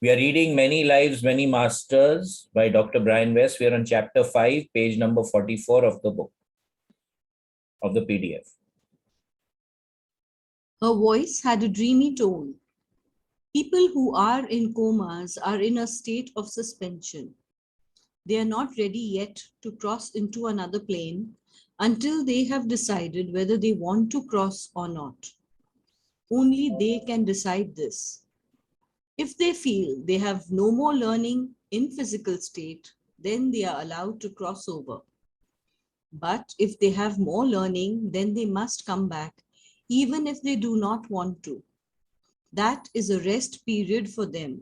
We are reading Many Lives, Many Masters by Dr. Brian West. We are on chapter 5, page number 44 of the book, of the PDF. Her voice had a dreamy tone. People who are in comas are in a state of suspension. They are not ready yet to cross into another plane until they have decided whether they want to cross or not. Only they can decide this. If they feel they have no more learning in physical state, then they are allowed to cross over. But if they have more learning, then they must come back, even if they do not want to. That is a rest period for them,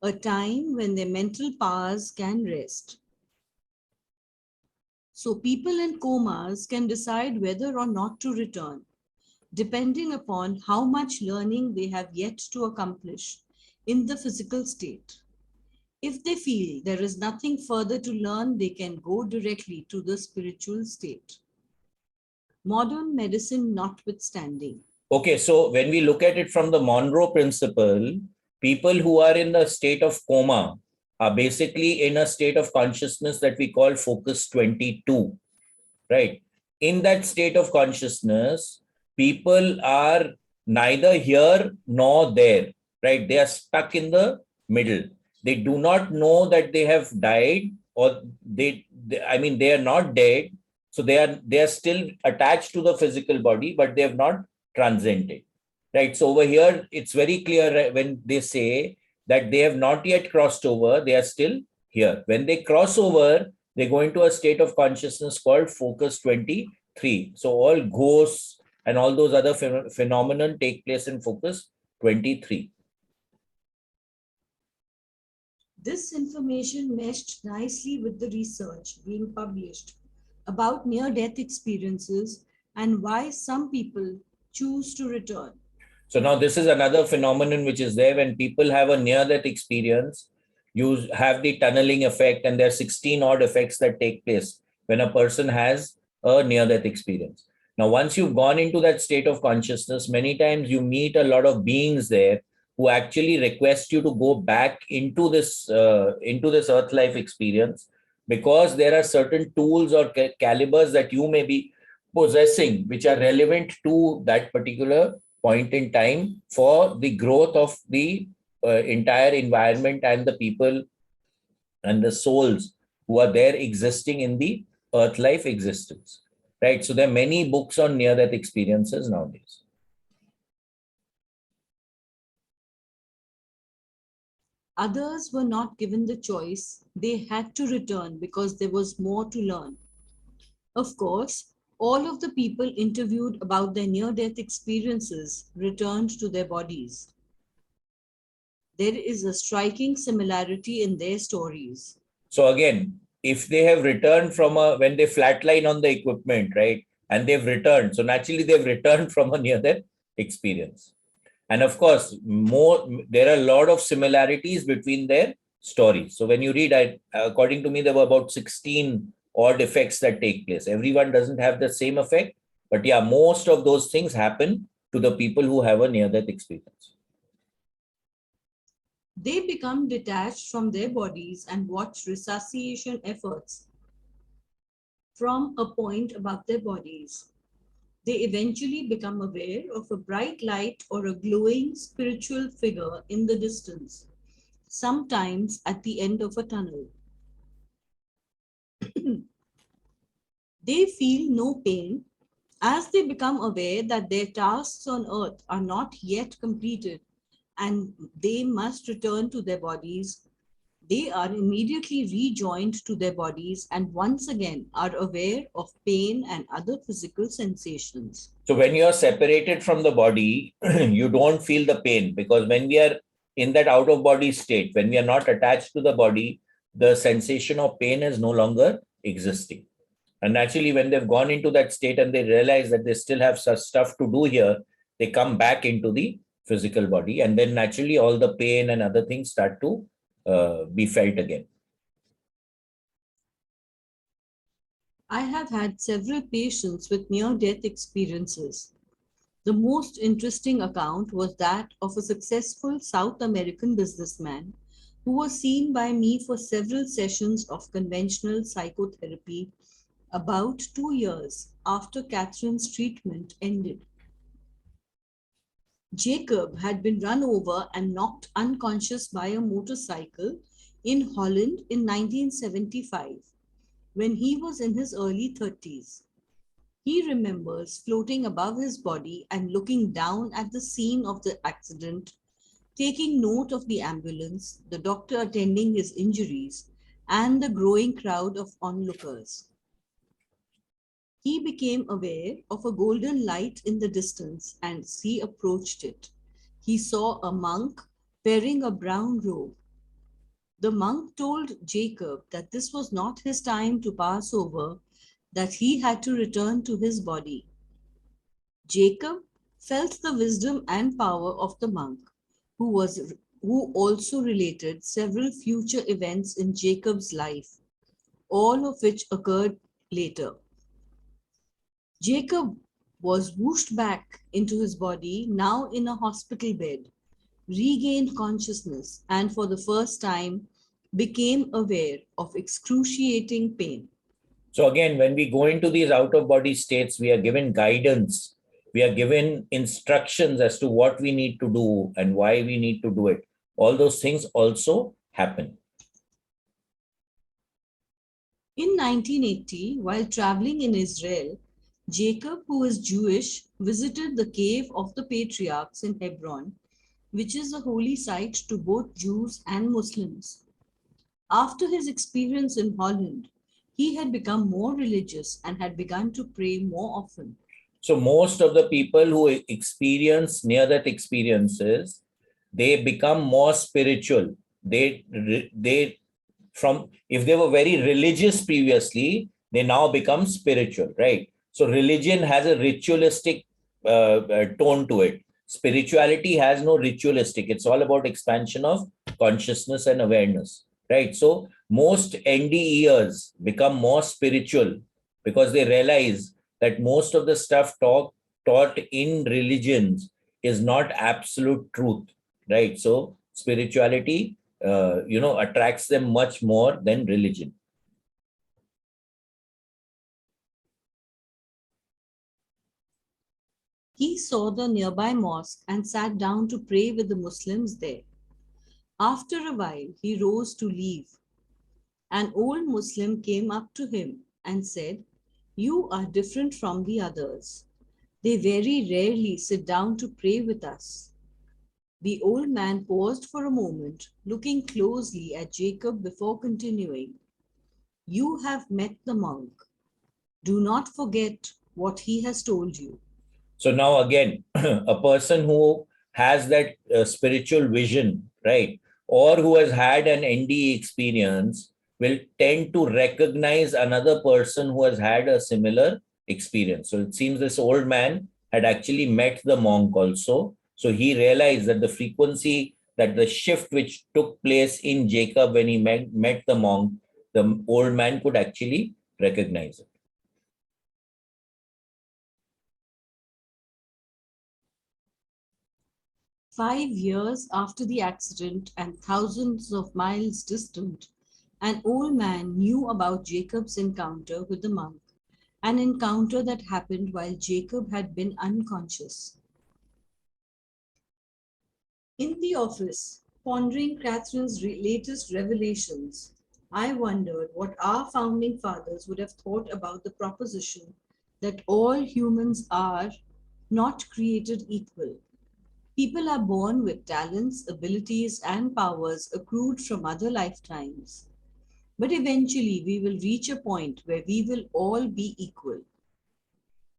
a time when their mental powers can rest. So people in comas can decide whether or not to return, depending upon how much learning they have yet to accomplish in the physical state. If they feel there is nothing further to learn, they can go directly to the spiritual state. Modern medicine notwithstanding. Okay, so when we look at it from the Monroe principle, people who are in the state of coma are basically in a state of consciousness that we call focus 22, right? In that state of consciousness, people are neither here nor there, right? They are stuck in the middle. They do not know that they have died, or they are not dead. So they are still attached to the physical body, but they have not transcended, right? So over here, it's very clear, right, when they say that they have not yet crossed over, they are still here. When they cross over, they go into a state of consciousness called focus 23. So all ghosts and all those other phenomenon take place in focus 23. This information meshed nicely with the research being published about near-death experiences and why some people choose to return. So now this is another phenomenon which is there when people have a near-death experience. You have the tunneling effect, and there are 16 odd effects that take place when a person has a near-death experience. Now, once you've gone into that state of consciousness, many times you meet a lot of beings there who actually request you to go back into this earth life experience, because there are certain tools or calibers that you may be possessing which are relevant to that particular point in time for the growth of the entire environment and the people and the souls who are there existing in the earth life existence, right? So there are many books on near death experiences nowadays. Others were not given the choice. They had to return because there was more to learn. Of course, all of the people interviewed about their near-death experiences returned to their bodies. There is a striking similarity in their stories. So again, if they have returned from when they flatline on the equipment, right, and they've returned, so naturally they've returned from a near death experience. And of course, there are a lot of similarities between their stories. So when you read, according to me, there were about 16 odd effects that take place. Everyone doesn't have the same effect, but yeah, most of those things happen to the people who have a near-death experience. They become detached from their bodies and watch resuscitation efforts from a point above their bodies. They eventually become aware of a bright light or a glowing spiritual figure in the distance, sometimes at the end of a tunnel. They feel no pain as they become aware that their tasks on earth are not yet completed and they must return to their bodies. They are immediately rejoined to their bodies and once again are aware of pain and other physical sensations. So when you are separated from the body, you don't feel the pain, because when we are in that out of body state, when we are not attached to the body, the sensation of pain is no longer existing. And naturally, when they've gone into that state and they realize that they still have such stuff to do here, they come back into the physical body. And then naturally, all the pain and other things start to be felt again. I have had several patients with near death experiences. The most interesting account was that of a successful South American businessman who was seen by me for several sessions of conventional psychotherapy about 2 years after Catherine's treatment ended. Jacob had been run over and knocked unconscious by a motorcycle in Holland in 1975 when he was in his early 30s. He remembers floating above his body and looking down at the scene of the accident, taking note of the ambulance, the doctor attending his injuries, and the growing crowd of onlookers. He became aware of a golden light in the distance, and as he approached it, he saw a monk wearing a brown robe. The monk told Jacob that this was not his time to pass over, that he had to return to his body. Jacob felt the wisdom and power of the monk, who also related several future events in Jacob's life, all of which occurred later. Jacob was whooshed back into his body, now in a hospital bed, regained consciousness, and for the first time became aware of excruciating pain. So again, when we go into these out of body states, we are given guidance. We are given instructions as to what we need to do and why we need to do it. All those things also happen. In 1980, while traveling in Israel, Jacob, who is Jewish, visited the cave of the patriarchs in Hebron, which is a holy site to both Jews and Muslims. After his experience in Holland, he had become more religious and had begun to pray more often. So most of the people who experience near-death experiences, they become more spiritual. From if they were very religious previously, they now become spiritual, right? So religion has a ritualistic tone to it. Spirituality has no ritualistic. It's all about expansion of consciousness and awareness, right? So most NDEers become more spiritual because they realize that most of the stuff taught in religions is not absolute truth, right? So spirituality, attracts them much more than religion. He saw the nearby mosque and sat down to pray with the Muslims there. After a while, he rose to leave. An old Muslim came up to him and said, "You are different from the others. They very rarely sit down to pray with us." The old man paused for a moment, looking closely at Jacob before continuing. "You have met the monk. Do not forget what he has told you." So now again, a person who has that spiritual vision, right, or who has had an NDE experience will tend to recognize another person who has had a similar experience. So it seems this old man had actually met the monk also. So he realized that the frequency, that the shift which took place in Jacob when he met the monk, the old man could actually recognize it. 5 years after the accident and thousands of miles distant, an old man knew about Jacob's encounter with the monk, an encounter that happened while Jacob had been unconscious. In the office, pondering Catherine's latest revelations, I wondered what our founding fathers would have thought about the proposition that all humans are not created equal. People are born with talents, abilities, and powers accrued from other lifetimes. But eventually, we will reach a point where we will all be equal.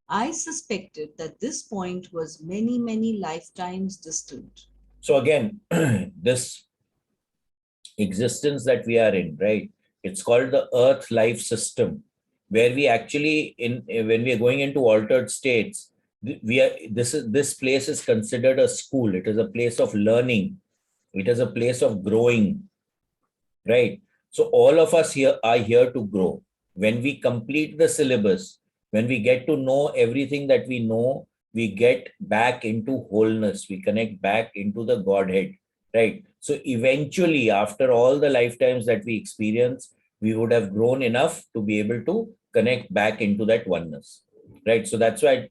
I suspected that this point was many, many lifetimes distant. So again, this existence that we are in, right? It's called the Earth life system, where we actually, when we are going into altered states, this place is considered a school. It is a place of learning. It is a place of growing, right? So all of us here are here to grow. When we complete the syllabus, when we get to know everything that we know, we get back into wholeness, we connect back into the Godhead, right? So eventually, after all the lifetimes that we experience, we would have grown enough to be able to connect back into that oneness, right? So that's why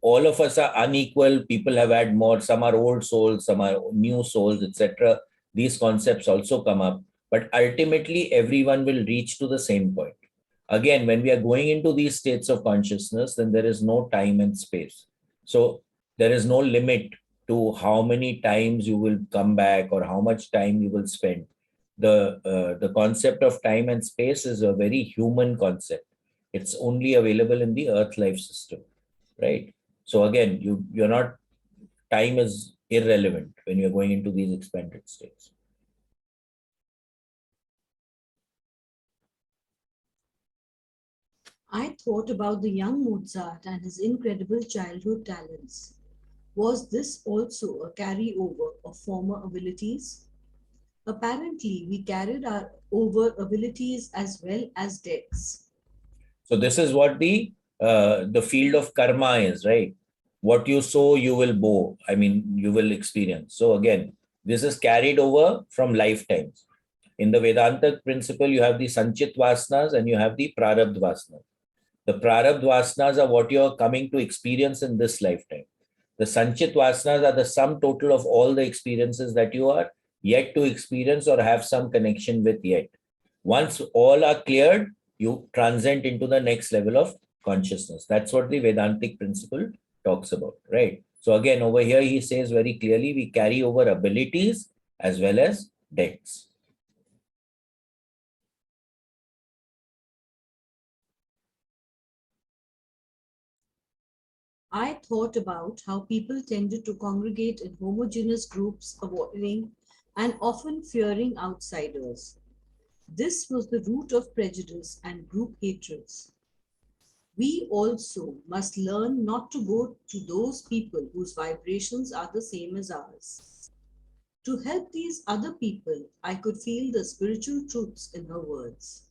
all of us are unequal. People have had more, some are old souls, some are new souls, etc. These concepts also come up, but ultimately everyone will reach to the same point. Again, when we are going into these states of consciousness, then there is no time and space. So there is no limit to how many times you will come back or how much time you will spend. The concept of time and space is a very human concept. It's only available in the earth life system, right? So again, you're not, time is irrelevant when you're going into these expanded states. I thought about the young Mozart and his incredible childhood talents. Was this also a carryover of former abilities? Apparently, we carried our over abilities as well as debts. So this is what the field of karma is, right? What you sow, you will bow. I mean, you will experience. So again, this is carried over from lifetimes. In the Vedanta principle, you have the Sanchit Vasanas and you have the Prarabdha Vasanas. The Prarabdha Vasanas are what you're coming to experience in this lifetime. The Sanchit Vasanas are the sum total of all the experiences that you are yet to experience or have some connection with yet. Once all are cleared, you transcend into the next level of consciousness. That's what the Vedantic principle talks about, right? So again, over here, he says very clearly, we carry over abilities as well as debts. I thought about how people tended to congregate in homogeneous groups, avoiding and often fearing outsiders. This was the root of prejudice and group hatreds. We also must learn not to go to those people whose vibrations are the same as ours. To help these other people, I could feel the spiritual truths in her words.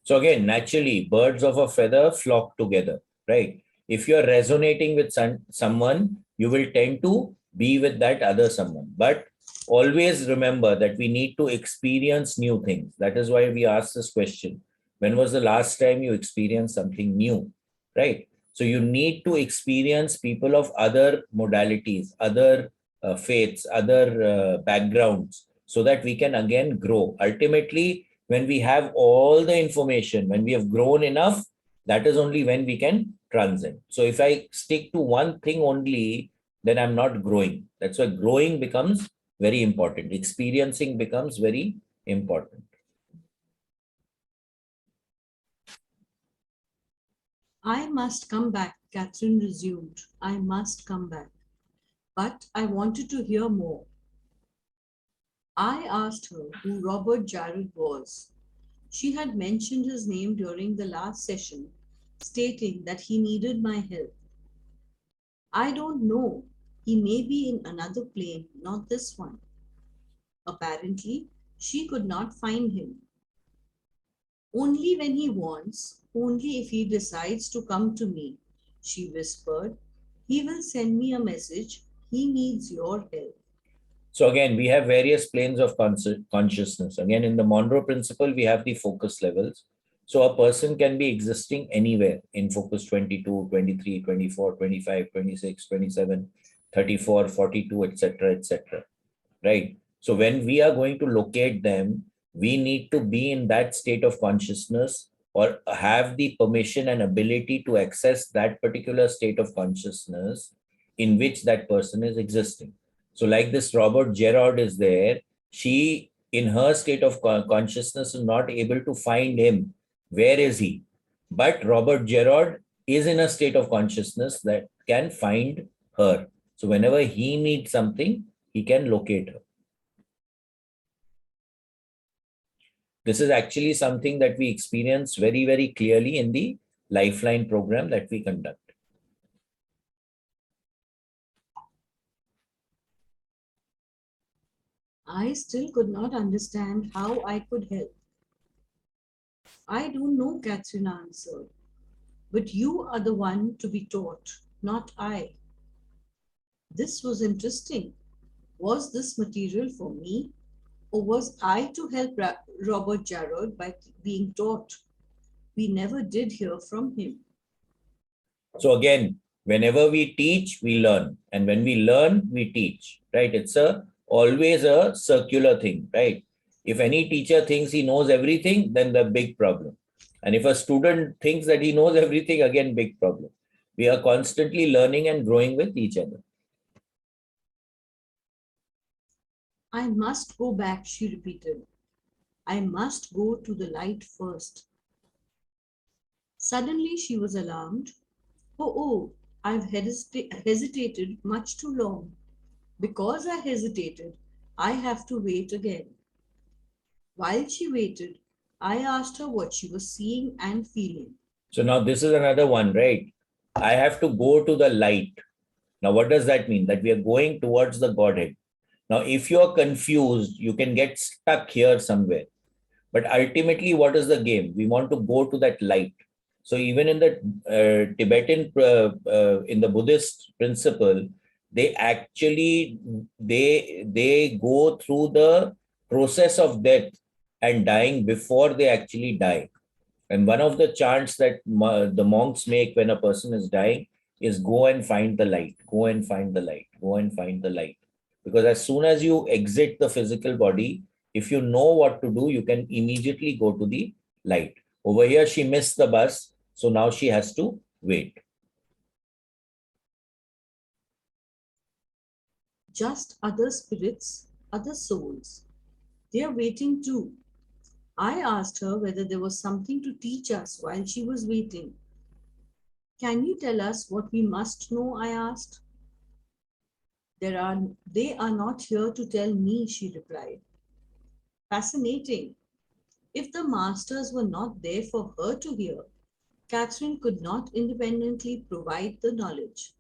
So again, naturally, birds of a feather flock together, right? If you're resonating with someone, you will tend to be with that other someone. But always remember that we need to experience new things. That is why we ask this question. When was the last time you experienced something new, right? So you need to experience people of other modalities, other faiths, other backgrounds, so that we can again grow. Ultimately, when we have all the information, when we have grown enough, that is only when we can transcend. So if I stick to one thing only, then I'm not growing. That's why growing becomes very important. Experiencing becomes very important. I must come back, Catherine resumed. I must come back. But I wanted to hear more. I asked her who Robert Jarrett was. She had mentioned his name during the last session, stating that he needed my help. I don't know. He may be in another plane, not this one. Apparently, she could not find him. Only when he wants, only if he decides to come to me, she whispered. He will send me a message. He needs your help. So again, we have various planes of consciousness. Again, in the Monroe principle, we have the focus levels. So a person can be existing anywhere in focus 22, 23, 24, 25, 26, 27, 34, 42, etc., etc. Right? So when we are going to locate them, we need to be in that state of consciousness or have the permission and ability to access that particular state of consciousness in which that person is existing. So like this Robert Gerard is there, she in her state of consciousness is not able to find him. Where is he? But Robert Gerard is in a state of consciousness that can find her. So whenever he needs something, he can locate her. This is actually something that we experience very, very clearly in the Lifeline program that we conduct. I still could not understand how I could help. I don't know, Catherine answered. But you are the one to be taught, not I. This was interesting. Was this material for me? Or was I to help Robert Jarrod by being taught? We never did hear from him. So again, whenever we teach, we learn. And when we learn, we teach, right? It's always a circular thing, right? If any teacher thinks he knows everything, then the big problem. And if a student thinks that he knows everything, again, big problem. We are constantly learning and growing with each other. I must go back, she repeated. I must go to the light first. Suddenly she was alarmed. Oh, I've hesitated much too long. Because I hesitated, I have to wait again. While she waited, I asked her what she was seeing and feeling. So now this is another one, right? I have to go to the light. Now, what does that mean? That we are going towards the Godhead. Now, if you are confused, you can get stuck here somewhere. But ultimately, what is the game? We want to go to that light. So even in the in the Buddhist principle, they actually they go through the process of death and dying before they actually die. And one of the chants that the monks make when a person is dying is go and find the light, go and find the light, go and find the light. Because as soon as you exit the physical body, if you know what to do, you can immediately go to the light. Over here, she missed the bus, so now she has to wait. Just other spirits, other souls. They are waiting too. I asked her whether there was something to teach us while she was waiting. Can you tell us what we must know? I asked. They are not here to tell me, she replied. Fascinating. If the masters were not there for her to hear, Catherine could not independently provide the knowledge.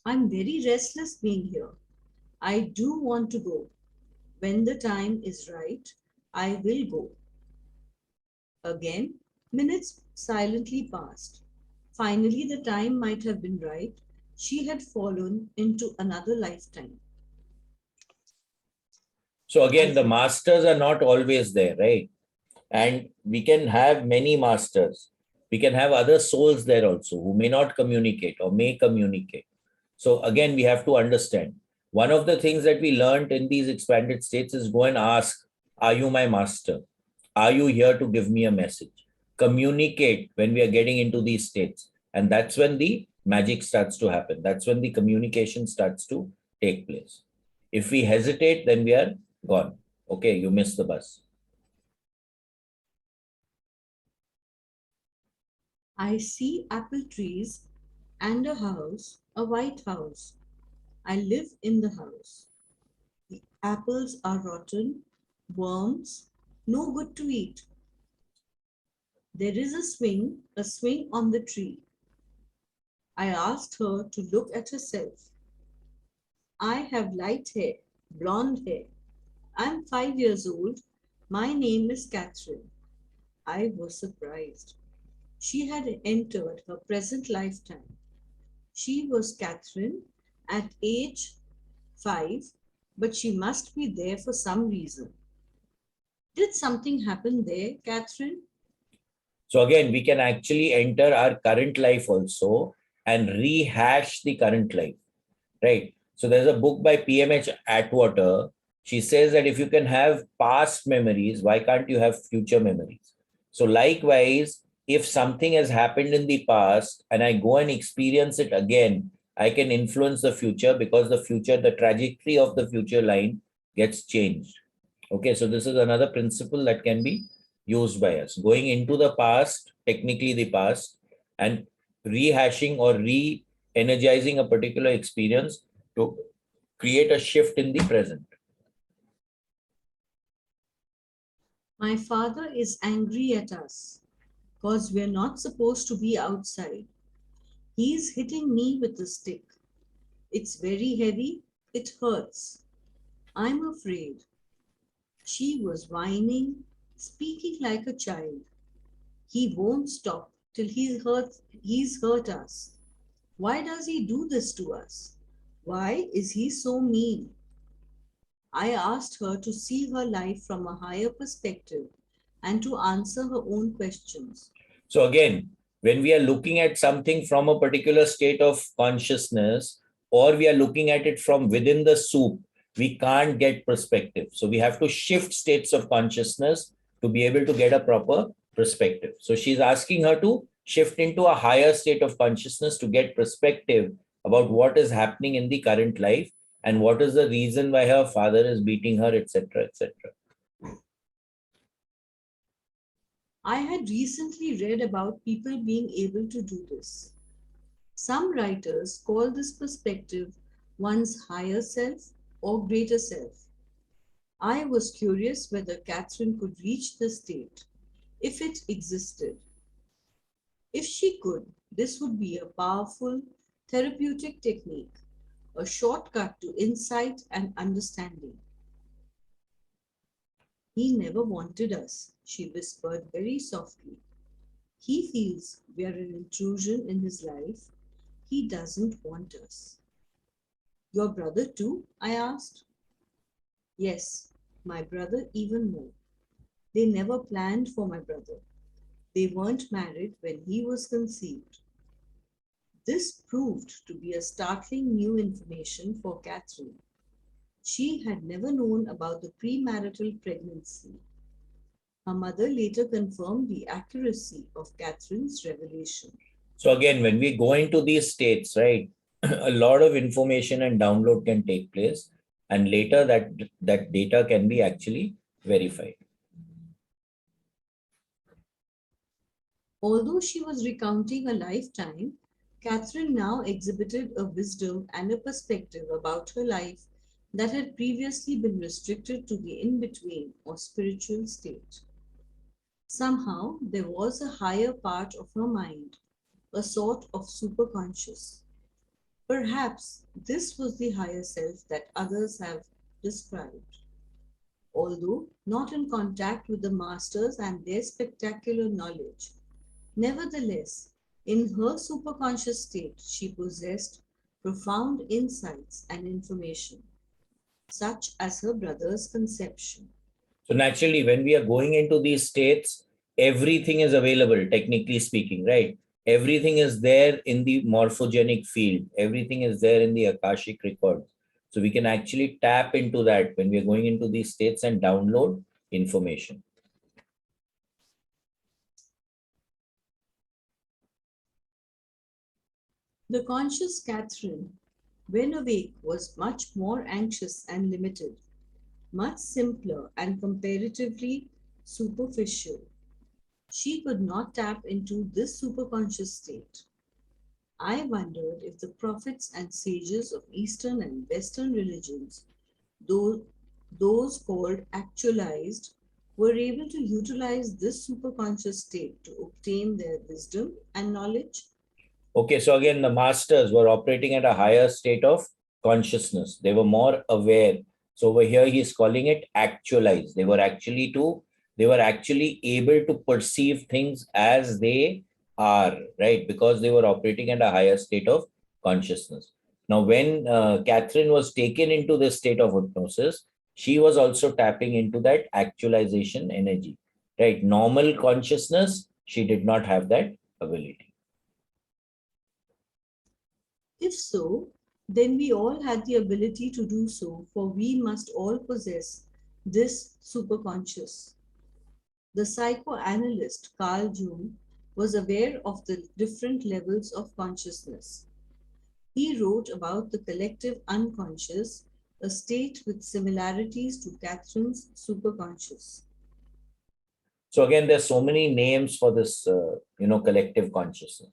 I'm very restless being here. I do want to go. When the time is right, I will go. Again, minutes silently passed. Finally, the time might have been right. She had fallen into another lifetime. So I again, the masters are not always there, right? And we can have many masters. We can have other souls there also who may not communicate or may communicate. So again, we have to understand. One of the things that we learned in these expanded states is go and ask, are you my master? Are you here to give me a message? Communicate when we are getting into these states. And that's when the magic starts to happen. That's when the communication starts to take place. If we hesitate, then we are gone. Okay, you missed the bus. I see apple trees and a house, a white house. I live in the house. The apples are rotten, worms, no good to eat. There is a swing on the tree. I asked her to look at herself. I have light hair, blonde hair. I'm 5 years old. My name is Catherine. I was surprised. She had entered her present lifetime. She was Catherine at age 5, but she must be there for some reason. Did something happen there, Catherine? So again, we can actually enter our current life also and rehash the current life, right? So there's a book by PMH Atwater. She says that if you can have past memories, why can't you have future memories? So likewise, if something has happened in the past and I go and experience it again, I can influence the future because the future, the trajectory of the future line gets changed. Okay, so this is another principle that can be used by us. Going into the past, technically the past, and rehashing or re-energizing a particular experience to create a shift in the present. My father is angry at us because we're not supposed to be outside. He's hitting me with a stick. It's very heavy. It hurts. I'm afraid. She was whining, speaking like a child. He won't stop till he's hurt us. Why does he do this to us? Why is he so mean? I asked her to see her life from a higher perspective and to answer her own questions. So again, when we are looking at something from a particular state of consciousness, or we are looking at it from within the soup, we can't get perspective. So we have to shift states of consciousness to be able to get a proper perspective. So she's asking her to shift into a higher state of consciousness to get perspective about what is happening in the current life and what is the reason why her father is beating her, etc., etc. I had recently read about people being able to do this. Some writers call this perspective one's higher self or greater self. I was curious whether Catherine could reach the state, if it existed. If she could, this would be a powerful therapeutic technique, a shortcut to insight and understanding. He never wanted us, she whispered very softly. He feels we are an intrusion in his life. He doesn't want us. Your brother too? I asked. Yes, my brother even more. They never planned for my brother. They weren't married when he was conceived. This proved to be a startling new information for Catherine. She had never known about the premarital pregnancy. Her mother later confirmed the accuracy of Catherine's revelation. So again, when we go into these states, right, a lot of information and download can take place, and later that data can be actually verified. Although she was recounting a lifetime, Catherine now exhibited a wisdom and a perspective about her life that had previously been restricted to the in-between or spiritual state. Somehow, there was a higher part of her mind, a sort of superconscious. Perhaps this was the higher self that others have described. Although not in contact with the masters and their spectacular knowledge, nevertheless, in her superconscious state, she possessed profound insights and information, such as her brother's conception. So naturally, when we are going into these states, everything is available, technically speaking, right? Everything is there in the morphogenic field. Everything is there in the Akashic records. So we can actually tap into that when we are going into these states and download information. The conscious Catherine, when awake, was much more anxious and limited, much simpler and comparatively superficial. She could not tap into this superconscious state. I wondered if the prophets and sages of Eastern and Western religions, though those called actualized, were able to utilize this superconscious state to obtain their wisdom and knowledge. Okay, so again, the masters were operating at a higher state of consciousness. They were more aware. So over here, he's calling it actualized. They were actually able to perceive things as they are, right? Because they were operating at a higher state of consciousness. Now, when Catherine was taken into this state of hypnosis, she was also tapping into that actualization energy, right? Normal consciousness, she did not have that ability. If so, then we all had the ability to do so, for we must all possess this superconscious. The psychoanalyst Carl Jung was aware of the different levels of consciousness. He wrote about the collective unconscious, a state with similarities to Catherine's superconscious. So again, there's so many names for this, collective consciousness.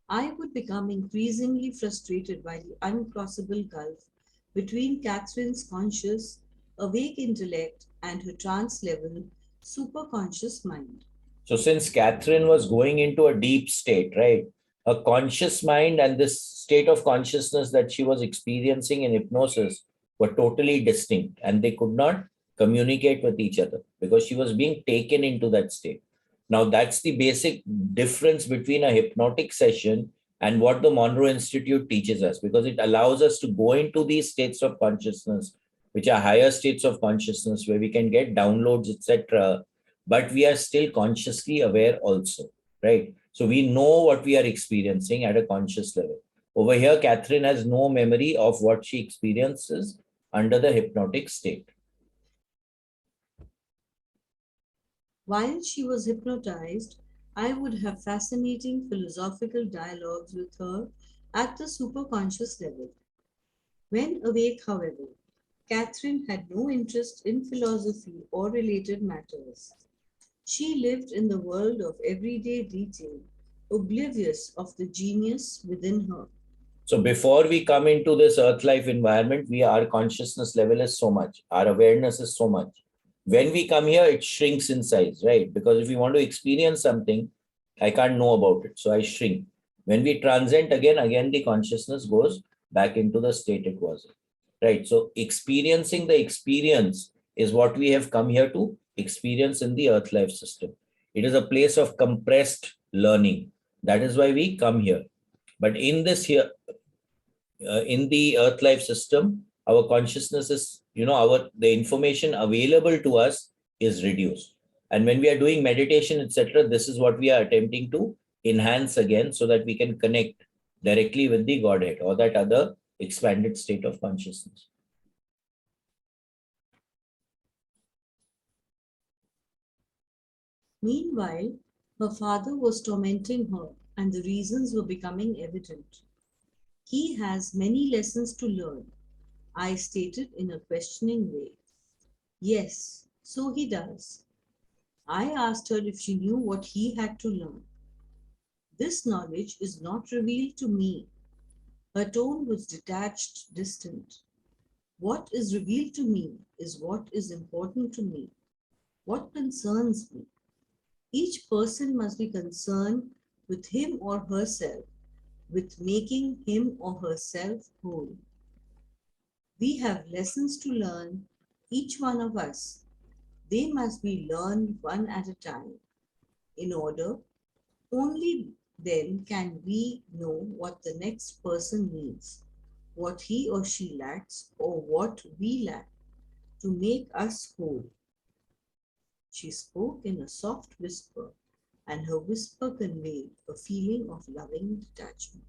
I would become increasingly frustrated by the uncrossable gulf between Catherine's conscious, awake intellect and her trance level, superconscious mind. So since Catherine was going into a deep state, right, a conscious mind and this state of consciousness that she was experiencing in hypnosis were totally distinct and they could not communicate with each other because she was being taken into that state. Now, that's the basic difference between a hypnotic session and what the Monroe Institute teaches us, because it allows us to go into these states of consciousness, which are higher states of consciousness, where we can get downloads, etc. But we are still consciously aware also, right? So we know what we are experiencing at a conscious level. Over here, Catherine has no memory of what she experiences under the hypnotic state. While she was hypnotized, I would have fascinating philosophical dialogues with her at the superconscious level. When awake, however, Catherine had no interest in philosophy or related matters. She lived in the world of everyday detail, oblivious of the genius within her. So before we come into this earth life environment, our consciousness level is so much, our awareness is so much. When we come here, it shrinks in size, right? Because if we want to experience something, I can't know about it, so I shrink. When we transcend again the consciousness goes back into the state it was, right? So experiencing the experience is what we have come here to experience in the earth life system. It is a place of compressed learning. That is why we come here. But in this here, in the earth life system, our consciousness is, the information available to us is reduced. And when we are doing meditation, etc., this is what we are attempting to enhance again so that we can connect directly with the Godhead or that other expanded state of consciousness. Meanwhile, her father was tormenting her, and the reasons were becoming evident. He has many lessons to learn, I stated in a questioning way. Yes, so he does. I asked her if she knew what he had to learn. This knowledge is not revealed to me. Her tone was detached, distant. What is revealed to me is what is important to me, what concerns me. Each person must be concerned with him or herself, with making him or herself whole. We have lessons to learn, each one of us. They must be learned one at a time. In order, only then can we know what the next person needs, what he or she lacks, or what we lack to make us whole. She spoke in a soft whisper, and her whisper conveyed a feeling of loving detachment.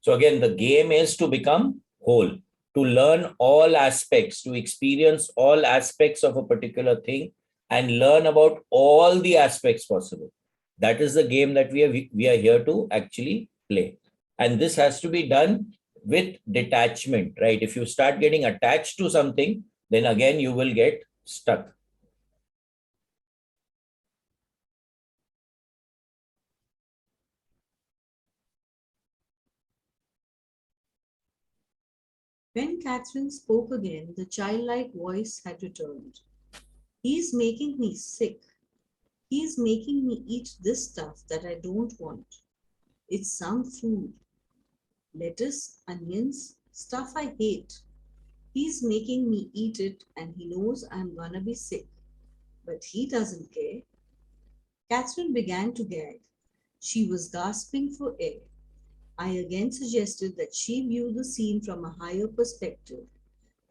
So again, the game is to become whole, to learn all aspects, to experience all aspects of a particular thing and learn about all the aspects possible. That is the game that we are here to actually play. And this has to be done with detachment, right? If you start getting attached to something, then again you will get stuck. When Catherine spoke again, the childlike voice had returned. He's making me sick. He's making me eat this stuff that I don't want. It's some food. Lettuce, onions, stuff I hate. He's making me eat it and he knows I'm gonna be sick. But he doesn't care. Catherine began to gag. She was gasping for air. I again suggested that she view the scene from a higher perspective,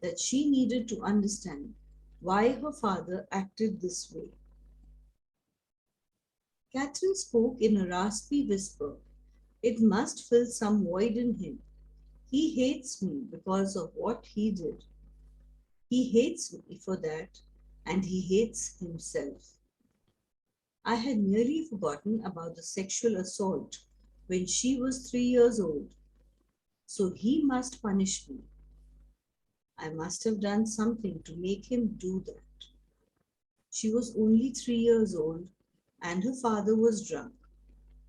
that she needed to understand why her father acted this way. Catherine spoke in a raspy whisper. It must fill some void in him. He hates me because of what he did. He hates me for that, and he hates himself. I had nearly forgotten about the sexual assault when she was 3 years old. So he must punish me. I must have done something to make him do that. She was only 3 years old and her father was drunk.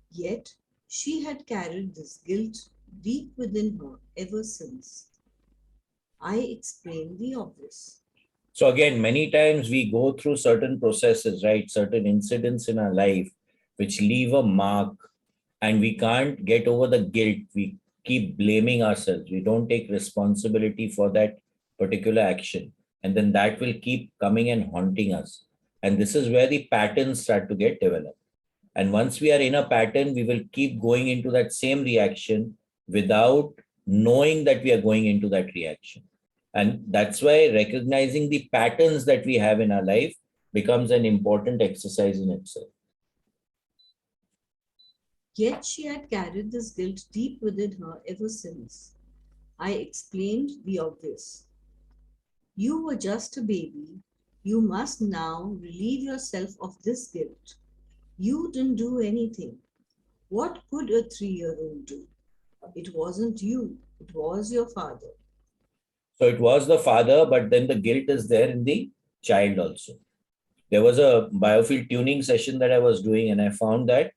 Yet she had carried this guilt deep within her ever since. I explained the obvious. So again, many times we go through certain processes, right? Certain incidents in our life which leave a mark and we can't get over the guilt. We keep blaming ourselves. We don't take responsibility for that particular action. And then that will keep coming and haunting us. And this is where the patterns start to get developed. And once we are in a pattern, we will keep going into that same reaction without knowing that we are going into that reaction. And that's why recognizing the patterns that we have in our life becomes an important exercise in itself. Yet she had carried this guilt deep within her ever since. I explained the obvious. You were just a baby. You must now relieve yourself of this guilt. You didn't do anything. What could a 3-year-old do? It wasn't you, it was your father. So it was the father, but then the guilt is there in the child also. There was a biofield tuning session that I was doing, and I found that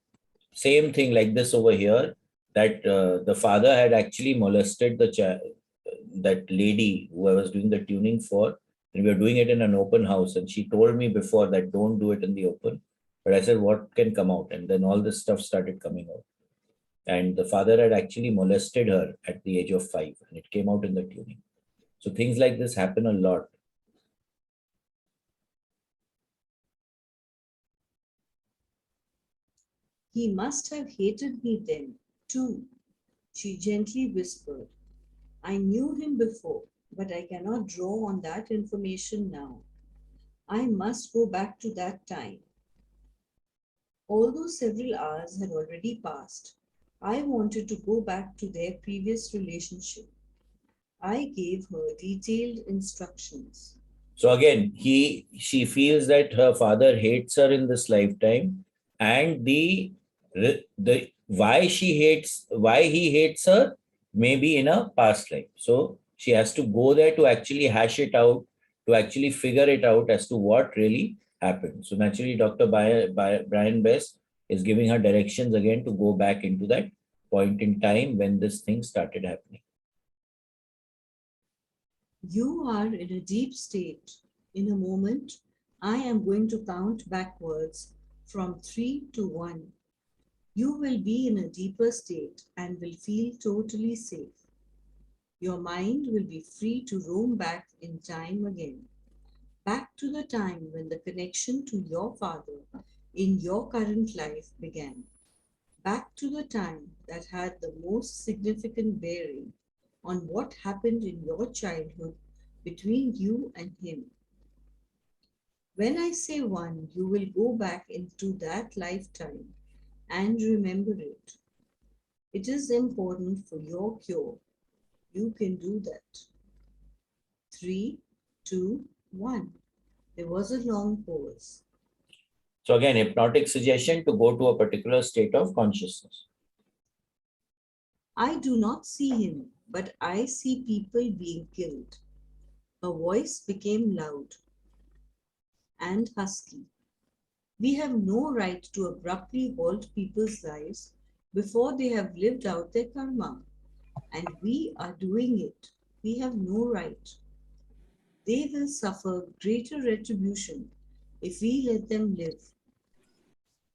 same thing like this over here, that the father had actually molested the child, that lady who I was doing the tuning for, and we were doing it in an open house. And she told me before that don't do it in the open. But I said, what can come out? And then all this stuff started coming out. And the father had actually molested her at the age of 5, and it came out in the tuning. So things like this happen a lot. He must have hated me then, too, she gently whispered. I knew him before, but I cannot draw on that information now. I must go back to that time. Although several hours had already passed, I wanted to go back to their previous relationship. I gave her detailed instructions. So again, she feels that her father hates her in this lifetime, and the why he hates her maybe in a past life. So she has to go there to actually hash it out, to actually figure it out as to what really happened. So naturally, Dr. Brian Best is giving her directions again to go back into that point in time when this thing started happening. You are in a deep state. In a moment, I am going to count backwards from 3 to 1. You will be in a deeper state and will feel totally safe. Your mind will be free to roam back in time again, back to the time when the connection to your father in your current life began, back to the time that had the most significant bearing on what happened in your childhood between you and him. When I say 1, you will go back into that lifetime and remember it. It is important for your cure. You can do that. 3, 2, 1. There was a long pause. So again, hypnotic suggestion to go to a particular state of consciousness. I do not see him, but I see people being killed. Her voice became loud and husky. We have no right to abruptly halt people's lives before they have lived out their karma. And we are doing it. We have no right. They will suffer greater retribution if we let them live.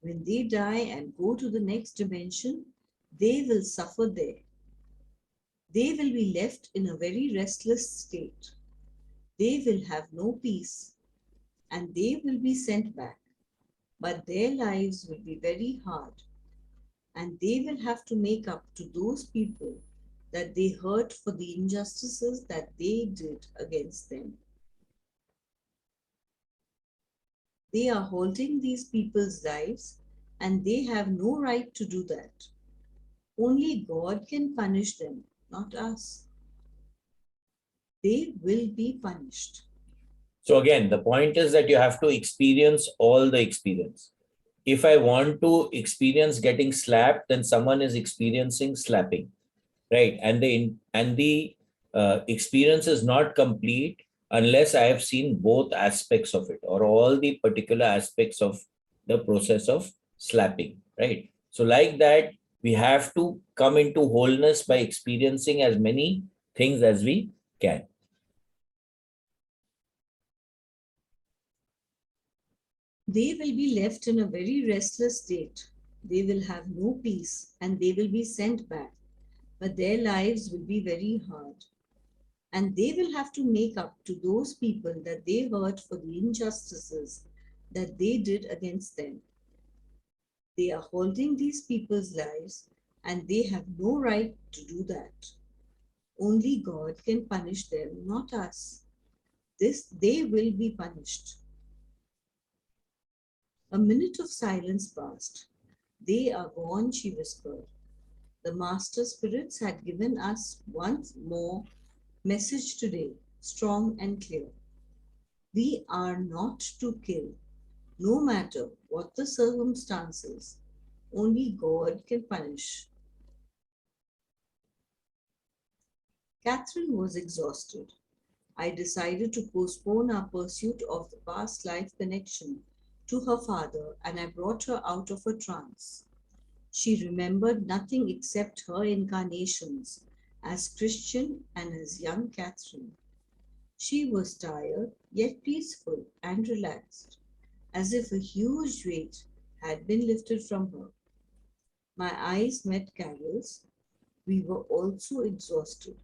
When they die and go to the next dimension, they will suffer there. They will be left in a very restless state. They will have no peace and they will be sent back. But their lives will be very hard and they will have to make up to those people that they hurt for the injustices that they did against them. They are halting these people's lives and they have no right to do that. Only God can punish them, not us. They will be punished. So again, the point is that you have to experience all the experience. If I want to experience getting slapped, then someone is experiencing slapping, right? And the experience is not complete unless I have seen both aspects of it, or all the particular aspects of the process of slapping, right? So like that, we have to come into wholeness by experiencing as many things as we can. They will be left in a very restless state. They will have no peace and they will be sent back. But their lives will be very hard. And they will have to make up to those people that they hurt for the injustices that they did against them. They are holding these people's lives, and they have no right to do that. Only God can punish them, not us. They will be punished. A minute of silence passed. They are gone, she whispered. The master spirits had given us once more message today, strong and clear. We are not to kill, no matter what the circumstances. Only God can punish. Catherine was exhausted. I decided to postpone our pursuit of the past life connection to her father, and I brought her out of her trance. She remembered nothing except her incarnations as Christian and as young Catherine. She was tired, yet peaceful and relaxed, as if a huge weight had been lifted from her. My eyes met Carol's. We were also exhausted.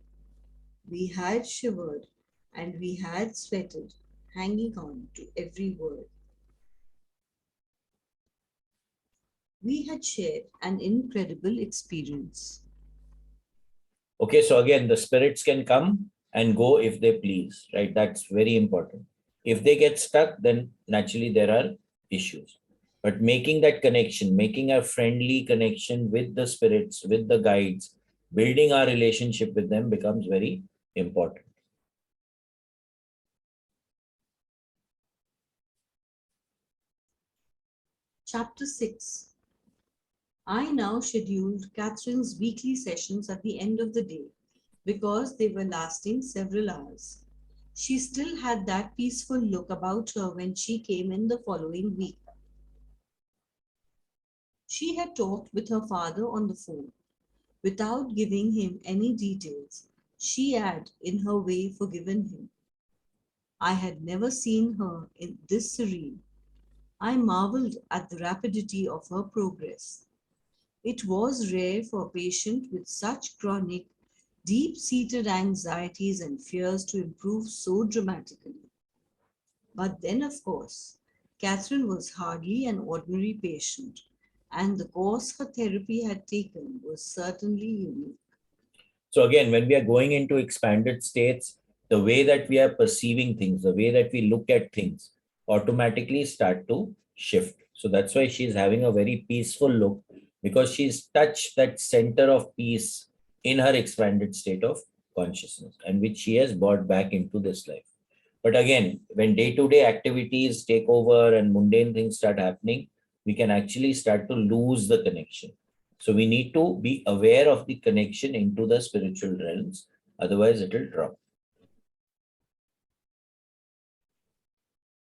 We had shivered and we had sweated, hanging on to every word. We had shared an incredible experience. Okay, so again, the spirits can come and go if they please, right? That's very important. If they get stuck, then naturally there are issues. But making that connection, making a friendly connection with the spirits, with the guides, building our relationship with them becomes very important. Chapter 6. I now scheduled Catherine's weekly sessions at the end of the day because they were lasting several hours. She still had that peaceful look about her when she came in the following week. She had talked with her father on the phone. Without giving him any details, she had, in her way, forgiven him. I had never seen her in this serene. I marveled at the rapidity of her progress. It was rare for a patient with such chronic, deep-seated anxieties and fears to improve so dramatically. But then, of course, Catherine was hardly an ordinary patient, and the course her therapy had taken was certainly unique. So again, when we are going into expanded states, the way that we are perceiving things, the way that we look at things automatically start to shift. So that's why she's having a very peaceful look, because she's touched that center of peace in her expanded state of consciousness, and which she has brought back into this life. But again, when day-to-day activities take over and mundane things start happening, we can actually start to lose the connection. So we need to be aware of the connection into the spiritual realms, otherwise it will drop.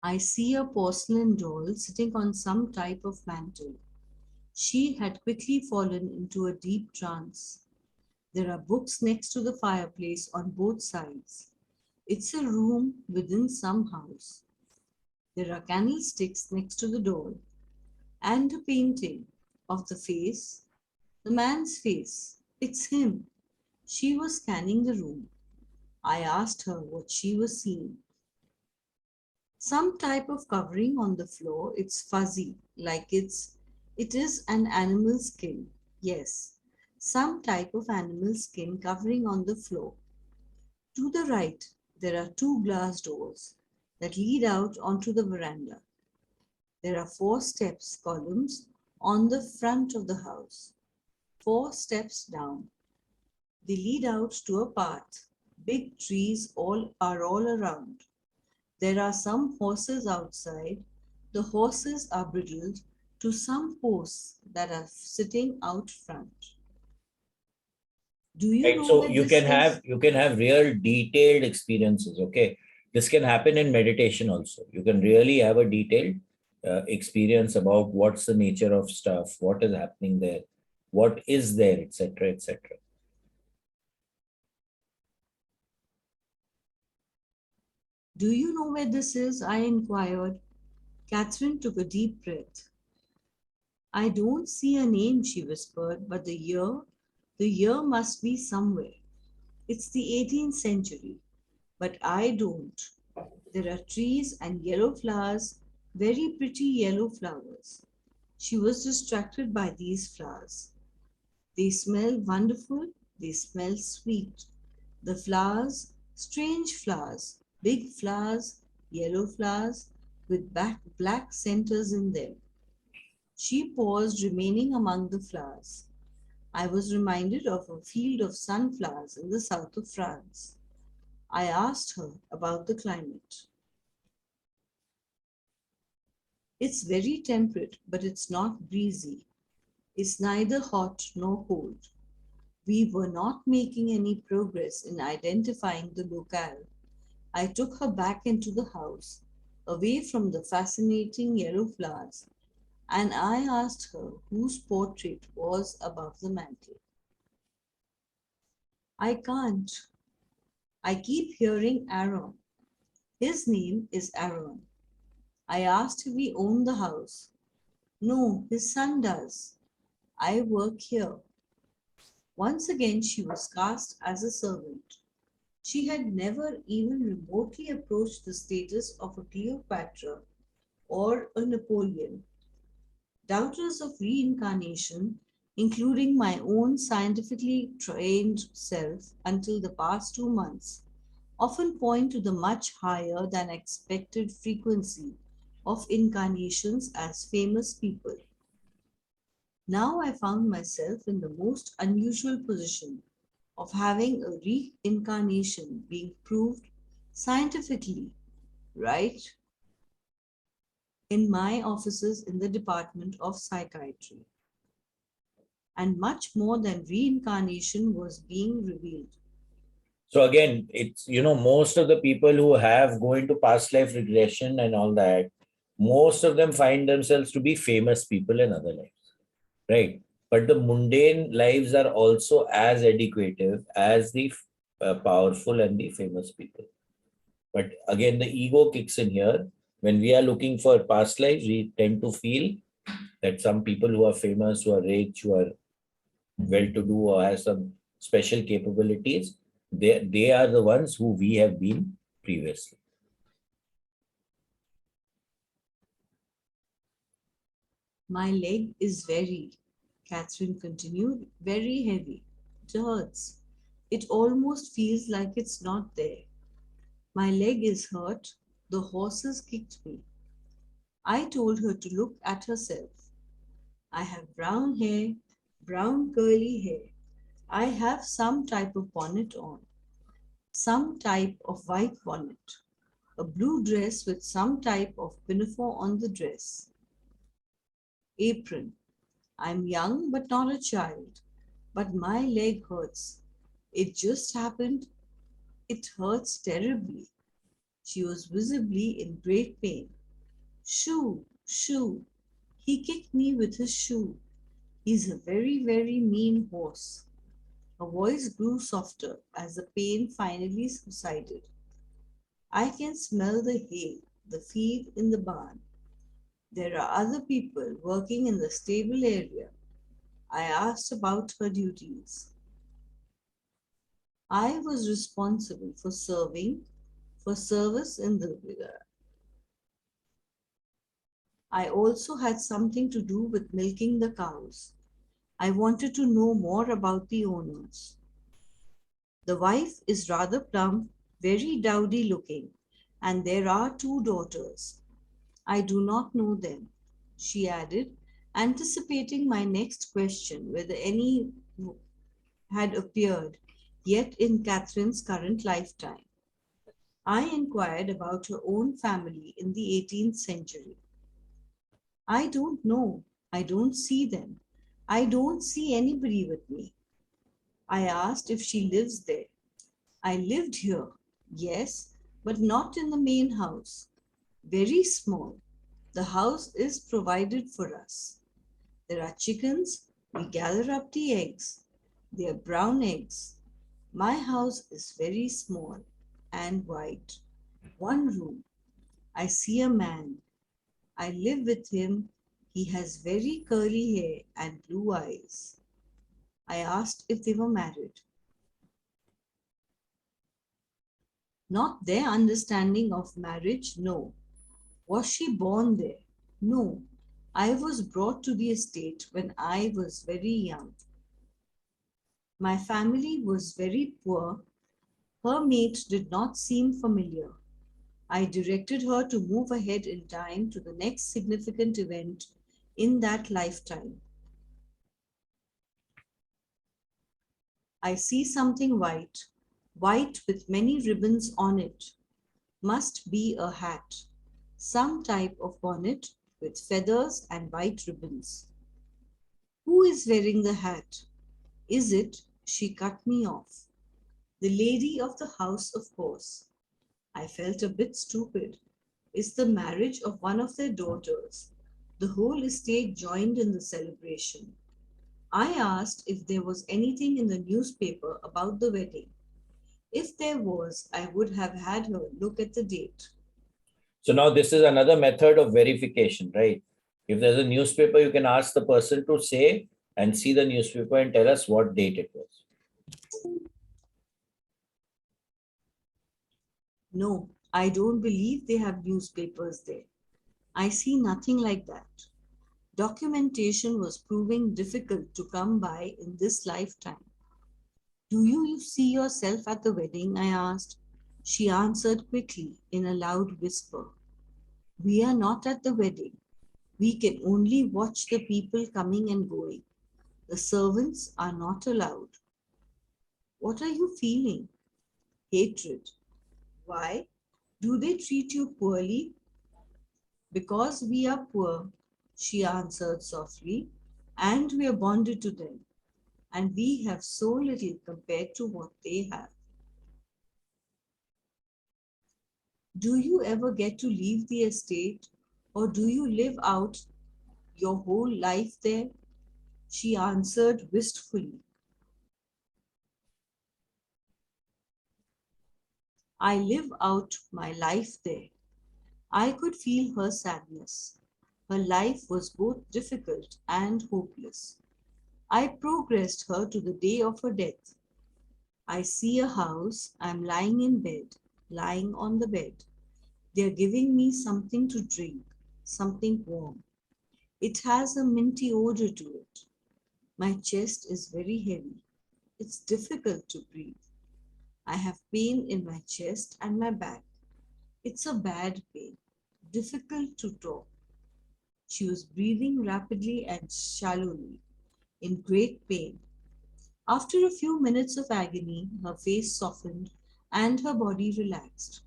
I see a porcelain doll sitting on some type of mantle. She had quickly fallen into a deep trance. There are books next to the fireplace on both sides. It's a room within some house. There are candlesticks next to the door and a painting of the face, the man's face. It's him. She was scanning the room. I asked her what she was seeing. Some type of covering on the floor. It's fuzzy, like it is an animal skin. Yes, some type of animal skin covering on the floor. To the right, there are two glass doors that lead out onto the veranda. There are 4 steps columns on the front of the house. 4 steps down. They lead out to a path. Big trees are all around. There are some horses outside. The horses are bridled to some posts that are sitting out front. Do you Right. know So where this is? you can have real detailed experiences. Okay. This can happen in meditation also. You can really have a detailed experience about what's the nature of stuff, what is happening there, what is there, etc., etc. Do you know where this is? I inquired. Catherine took a deep breath. I don't see a name, she whispered, but the year must be somewhere. It's the 18th century. but I don't. There are trees and yellow flowers, very pretty yellow flowers. She was distracted by these flowers. They smell wonderful, they smell sweet. The flowers, strange flowers, big flowers, yellow flowers, with black centers in them. She paused, remaining among the flowers. I was reminded of a field of sunflowers in the south of France. I asked her about the climate. It's very temperate, but it's not breezy. It's neither hot nor cold. We were not making any progress in identifying the locale. I took her back into the house, away from the fascinating yellow flowers, and I asked her whose portrait was above the mantel. I can't. I keep hearing Aaron. His name is Aaron. I asked if he owned the house. No, his son does. I work here. Once again, she was cast as a servant. She had never even remotely approached the status of a Cleopatra or a Napoleon. Doubters of reincarnation, including my own scientifically trained self until the past 2 months, often point to the much higher than expected frequency of incarnations as famous people. Now I found myself in the most unusual position of having a reincarnation being proved scientifically right in my offices in the Department of Psychiatry. And much more than reincarnation was being revealed. So again, it's, most of the people who have go into past life regression and all that, most of them find themselves to be famous people in other lives, right? But the mundane lives are also as educative as the powerful and the famous people. But again, the ego kicks in here. When we are looking for past lives, we tend to feel that some people who are famous, who are rich, who are well-to-do, or have some special capabilities, they are the ones who we have been previously. My leg is Catherine continued, very heavy. It hurts. It almost feels like it's not there. My leg is hurt. The horses kicked me. I told her to look at herself. I have brown hair, brown curly hair. I have some type of bonnet on, some type of white bonnet, a blue dress with some type of pinafore on the dress. Apron. I'm young but not a child, but my leg hurts. It just happened. It hurts terribly. She was visibly in great pain. Shoo, shoo. He kicked me with his shoe. He's a very, very mean horse. Her voice grew softer as the pain finally subsided. I can smell the hay, the feed in the barn. There are other people working in the stable area. I asked about her duties. I was responsible for service in the villa. I also had something to do with milking the cows. I wanted to know more about the owners. The wife is rather plump, very dowdy looking, and there are 2 daughters. I do not know them, she added, anticipating my next question whether any had appeared yet in Catherine's current lifetime. I inquired about her own family in the 18th century. I don't know. I don't see them. I don't see anybody with me. I asked if she lives there. I lived here, yes, but not in the main house. Very small. The house is provided for us. There are chickens. We gather up the eggs. They are brown eggs. My house is very small and white. 1 room. I see a man. I live with him. He has very curly hair and blue eyes. I asked if they were married. Not their understanding of marriage, no. Was she born there? No. I was brought to the estate when I was very young. My family was very poor. Her mate did not seem familiar. I directed her to move ahead in time to the next significant event in that lifetime. I see something white, white with many ribbons on it. Must be a hat, some type of bonnet with feathers and white ribbons. Who is wearing the hat? Is it? She cut me off. The lady of the house, of course. I felt a bit stupid. It's the marriage of one of their daughters. The whole estate joined in the celebration. I asked if there was anything in the newspaper about the wedding. If there was, I would have had her look at the date. So now this is another method of verification, right? If there's a newspaper, you can ask the person to say and see the newspaper and tell us what date it was. No, I don't believe they have newspapers there. I see nothing like that. Documentation was proving difficult to come by in this lifetime. Do you see yourself at the wedding? I asked. She answered quickly in a loud whisper. We are not at the wedding. We can only watch the people coming and going. The servants are not allowed. What are you feeling? Hatred. Why? Do they treat you poorly? Because we are poor, she answered softly, and we are bonded to them, and we have so little compared to what they have. Do you ever get to leave the estate, or do you live out your whole life there? She answered wistfully. I live out my life there. I could feel her sadness. Her life was both difficult and hopeless. I progressed her to the day of her death. I see a house. I'm lying in bed, lying on the bed. They're giving me something to drink, something warm. It has a minty odor to it. My chest is very heavy. It's difficult to breathe. I have pain in my chest and my back. It's a bad pain, difficult to talk. She was breathing rapidly and shallowly, in great pain. After a few minutes of agony, her face softened and her body relaxed.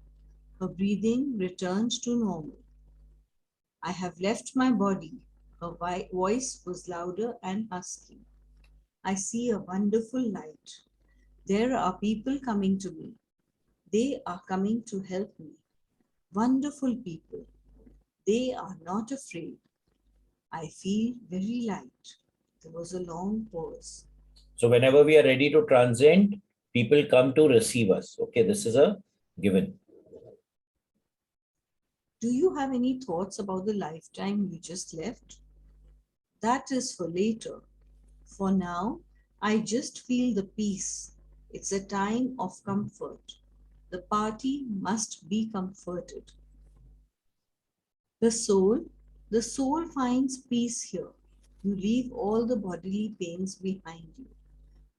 Her breathing returned to normal. I have left my body. Her voice was louder and husky. I see a wonderful light. There are people coming to me. They are coming to help me. Wonderful people. They are not afraid. I feel very light. There was a long pause. So whenever we are ready to transcend, people come to receive us. Okay, this is a given. Do you have any thoughts about the lifetime you just left? That is for later. For now, I just feel the peace. It's a time of comfort. The party must be comforted. The soul, the soul finds peace here. You leave all the bodily pains behind you.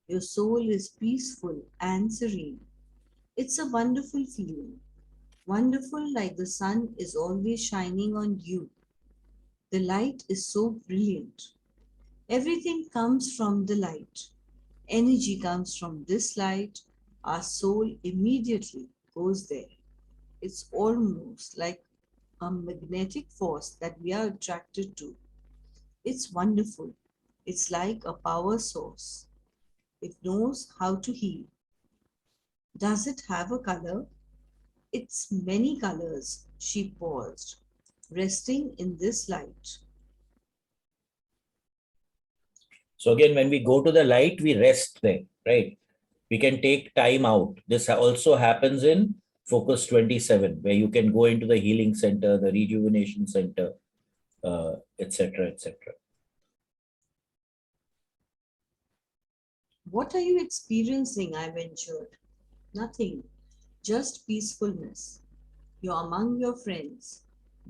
Your soul is peaceful and serene. It's a wonderful feeling. Wonderful like the sun is always shining on you. The light is so brilliant. Everything comes from the light. Energy comes from this light. Our soul immediately goes there. It's almost like a magnetic force that we are attracted to. It's wonderful. It's like a power source. It knows how to heal. Does it have a color? It's many colors. She paused, resting in this light. So again, when we go to the light, we rest there, right? We can take time out. This also happens in Focus 27, where you can go into the healing center, the rejuvenation center, etc., etc. What are you experiencing? I ventured. Nothing. just peacefulness. You're among your friends.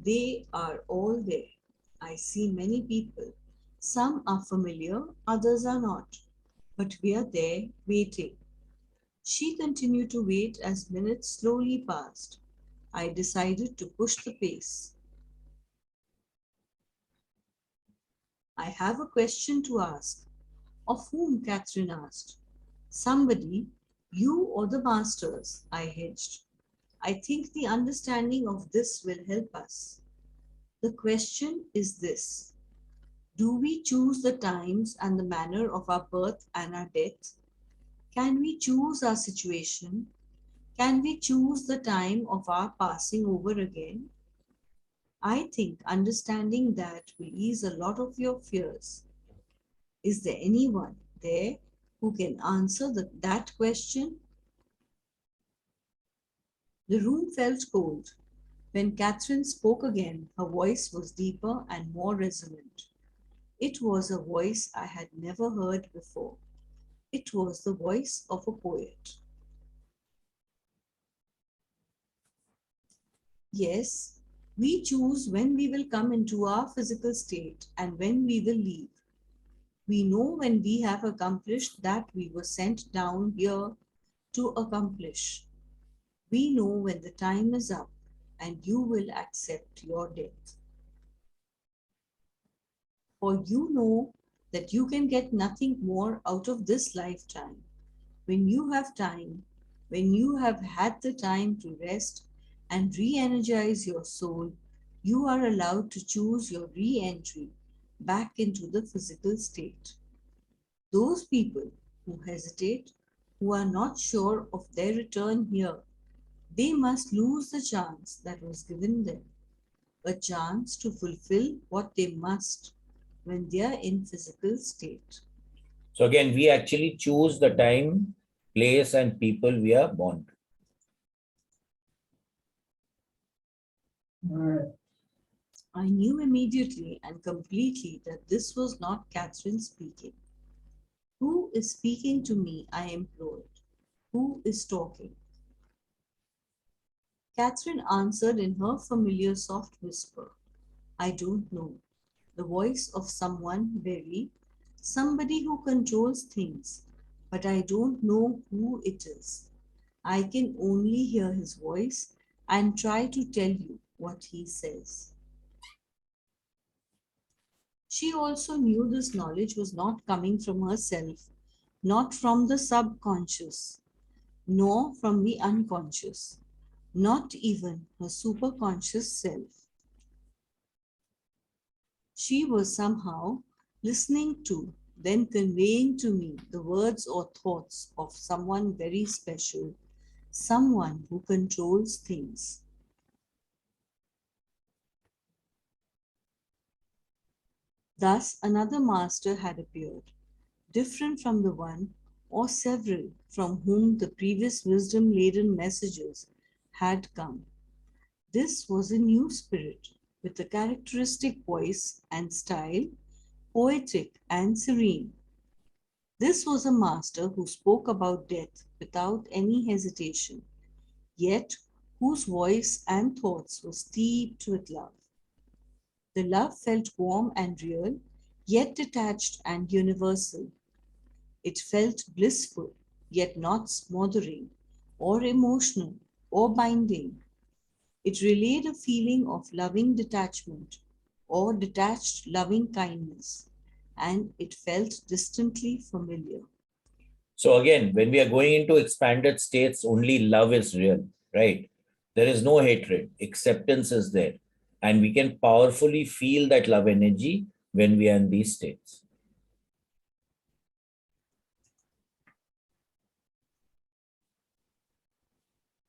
They are all there. I see many people. Some are familiar, others are not. But we are there waiting. She continued to wait as minutes slowly passed. I decided to push the pace. I have a question to ask. Of whom? Catherine asked. Somebody, you or the masters, I hedged. I think the understanding of this will help us. The question is this: do we choose the times and the manner of our birth and our death? Can we choose our situation? Can we choose the time of our passing over again? I think understanding that will ease a lot of your fears. Is there anyone there who can answer that question? The room felt cold. When Catherine spoke again, her voice was deeper and more resonant. It was a voice I had never heard before. It was the voice of a poet. Yes, we choose when we will come into our physical state and when we will leave. We know when we have accomplished that we were sent down here to accomplish. We know when the time is up and you will accept your death. For you know that you can get nothing more out of this lifetime. When you have time, when you have had the time to rest and re-energize your soul, you are allowed to choose your re-entry back into the physical state. Those people who hesitate, who are not sure of their return here, they must lose the chance that was given them, a chance to fulfill what they must when they are in physical state. So again, we actually choose the time, place, and people we are born to. I knew immediately and completely that this was not Catherine speaking. Who is speaking to me? I implored. Who is talking? Catherine answered in her familiar soft whisper. I don't know. The voice of someone very, somebody who controls things, but I don't know who it is. I can only hear his voice and try to tell you what he says. She also knew this knowledge was not coming from herself, not from the subconscious, nor from the unconscious, not even her superconscious self. She was somehow listening to, then conveying to me the words or thoughts of someone very special, someone who controls things. Thus, another master had appeared, different from the one or several from whom the previous wisdom laden messages had come. This was a new spirit with a characteristic voice and style, poetic and serene. This was a master who spoke about death without any hesitation, yet whose voice and thoughts were steeped with love. The love felt warm and real, yet detached and universal. It felt blissful, yet not smothering, or emotional, or binding. It relayed a feeling of loving detachment, or detached loving kindness, and it felt distantly familiar. So again, when we are going into expanded states, only love is real, right? There is no hatred. Acceptance is there. And we can powerfully feel that love energy when we are in these states.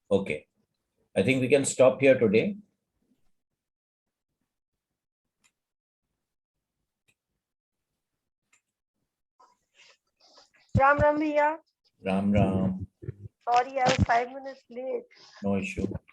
Okay. I think we can stop here today. Ram Ram Bhaiya. Ram Ram. Sorry, I was 5 minutes late. No issue.